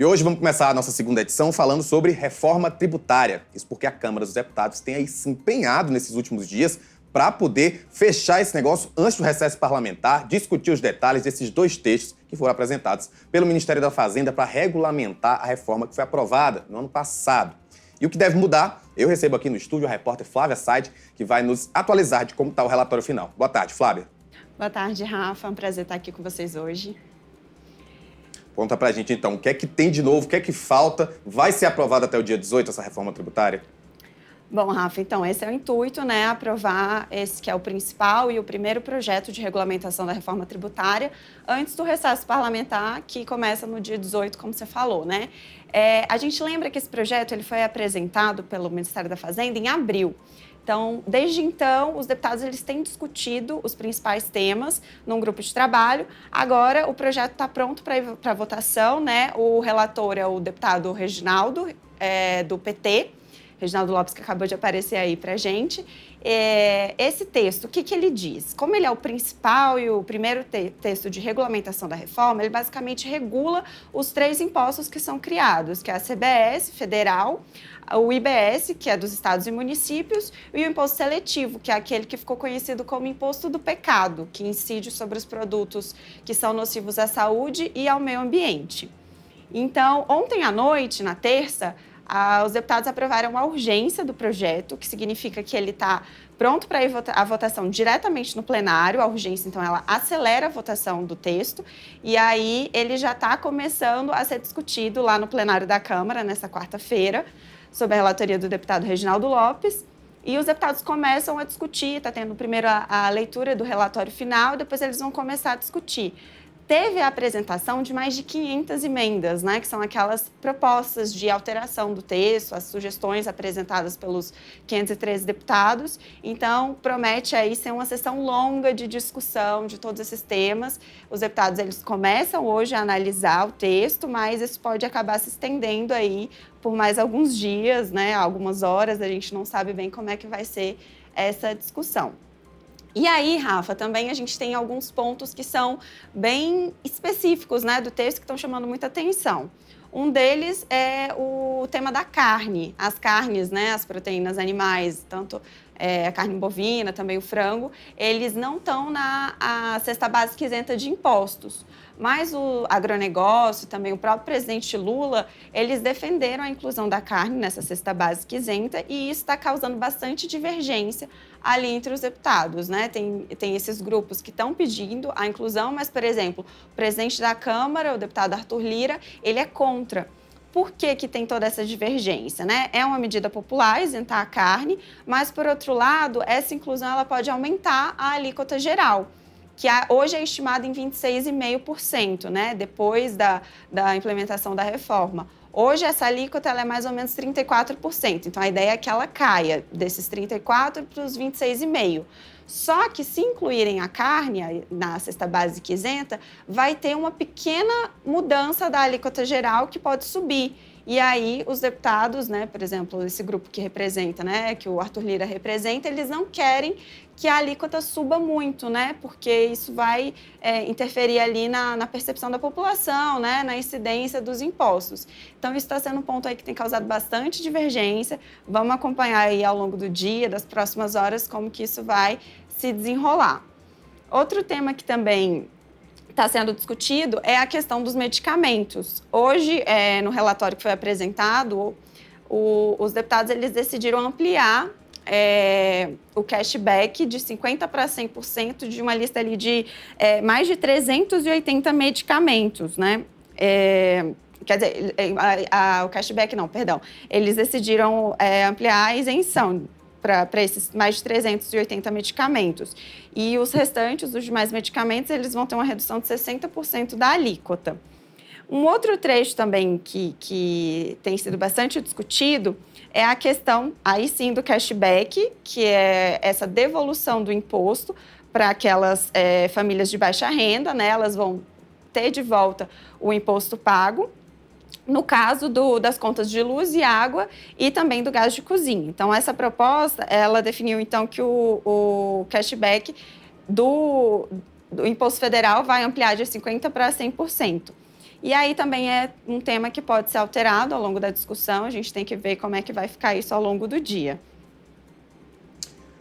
E hoje vamos começar a nossa segunda edição falando sobre reforma tributária. Isso porque a Câmara dos Deputados tem aí se empenhado nesses últimos dias para poder fechar esse negócio antes do recesso parlamentar, discutir os detalhes desses dois textos que foram apresentados pelo Ministério da Fazenda para regulamentar a reforma que foi aprovada no ano passado. E o que deve mudar? Eu recebo aqui no estúdio a repórter Flávia Said, que vai nos atualizar de como está o relatório final. Boa tarde, Flávia. Boa tarde, Rafa. É um prazer estar aqui com vocês hoje. Conta pra gente, então, o que é que tem de novo, o que é que falta? Vai ser aprovada até o dia 18 essa reforma tributária? Bom, Rafa, então, esse é o intuito, né? Aprovar esse que é o principal e o primeiro projeto de regulamentação da reforma tributária antes do recesso parlamentar, que começa no dia 18, como você falou, né? A gente lembra que esse projeto ele foi apresentado pelo Ministério da Fazenda em abril. Então, desde então, os deputados eles têm discutido os principais temas num grupo de trabalho. Agora, o projeto está pronto para votação, né? O relator é o deputado Reginaldo, do PT, Reginaldo Lopes, que acabou de aparecer aí para a gente. Esse texto, o que ele diz? Como ele é o principal e o primeiro texto de regulamentação da reforma, ele basicamente regula os três impostos que são criados, que é a CBS federal, o IBS, que é dos estados e municípios, e o imposto seletivo, que é aquele que ficou conhecido como imposto do pecado, que incide sobre os produtos que são nocivos à saúde e ao meio ambiente. Então, ontem à noite, na terça, os deputados aprovaram a urgência do projeto, que significa que ele está pronto para a votação diretamente no plenário. A urgência, então, ela acelera a votação do texto e aí ele já está começando a ser discutido lá no plenário da Câmara, nessa quarta-feira, sob a relatoria do deputado Reginaldo Lopes. E os deputados começam a discutir, está tendo primeiro a leitura do relatório final, depois eles vão começar a discutir. Teve a apresentação de mais de 500 emendas, né, que são aquelas propostas de alteração do texto, as sugestões apresentadas pelos 513 deputados. Então, promete aí ser uma sessão longa de discussão de todos esses temas. Os deputados eles começam hoje a analisar o texto, mas isso pode acabar se estendendo aí por mais alguns dias, né, algumas horas. A gente não sabe bem como é que vai ser essa discussão. E aí, Rafa, também a gente tem alguns pontos que são bem específicos, né, do texto que estão chamando muita atenção. Um deles é o tema da carne. As carnes, né, as proteínas animais, tanto a carne bovina, também o frango, eles não estão na cesta básica isenta de impostos. Mas o agronegócio, também o próprio presidente Lula, eles defenderam a inclusão da carne nessa cesta básica isenta e isso está causando bastante divergência ali entre os deputados, né? Tem esses grupos que estão pedindo a inclusão, mas, por exemplo, o presidente da Câmara, o deputado Arthur Lira, ele é contra. Por que tem toda essa divergência, né? É uma medida popular isentar a carne, mas, por outro lado, essa inclusão ela pode aumentar a alíquota geral, que hoje é estimada em 26,5%, né? Depois da implementação da reforma. Hoje, essa alíquota ela é mais ou menos 34%. Então, a ideia é que ela caia desses 34% para os 26,5%. Só que, se incluírem a carne na cesta básica isenta, vai ter uma pequena mudança da alíquota geral que pode subir. E aí, os deputados, né, por exemplo, esse grupo que representa, né, que o Arthur Lira representa, eles não querem que a alíquota suba muito, né, porque isso vai interferir ali na percepção da população, né, na incidência dos impostos. Então, isso está sendo um ponto aí que tem causado bastante divergência. Vamos acompanhar aí ao longo do dia, das próximas horas, como que isso vai se desenrolar. Outro tema que também está sendo discutido é a questão dos medicamentos. Hoje, no relatório que foi apresentado, os deputados eles decidiram ampliar o cashback de 50% para 100% de uma lista ali de mais de 380 medicamentos, né? Quer dizer, o cashback não, perdão. Eles decidiram ampliar a isenção para esses mais de 380 medicamentos. E os restantes, os demais medicamentos, eles vão ter uma redução de 60% da alíquota. Um outro trecho também que tem sido bastante discutido é a questão, aí sim, do cashback, que é essa devolução do imposto para aquelas famílias de baixa renda, né? Elas vão ter de volta o imposto pago, no caso das contas de luz e água e também do gás de cozinha. Então, essa proposta, ela definiu, então, que o cashback do imposto federal vai ampliar de 50% para 100%. E aí também é um tema que pode ser alterado ao longo da discussão, a gente tem que ver como é que vai ficar isso ao longo do dia.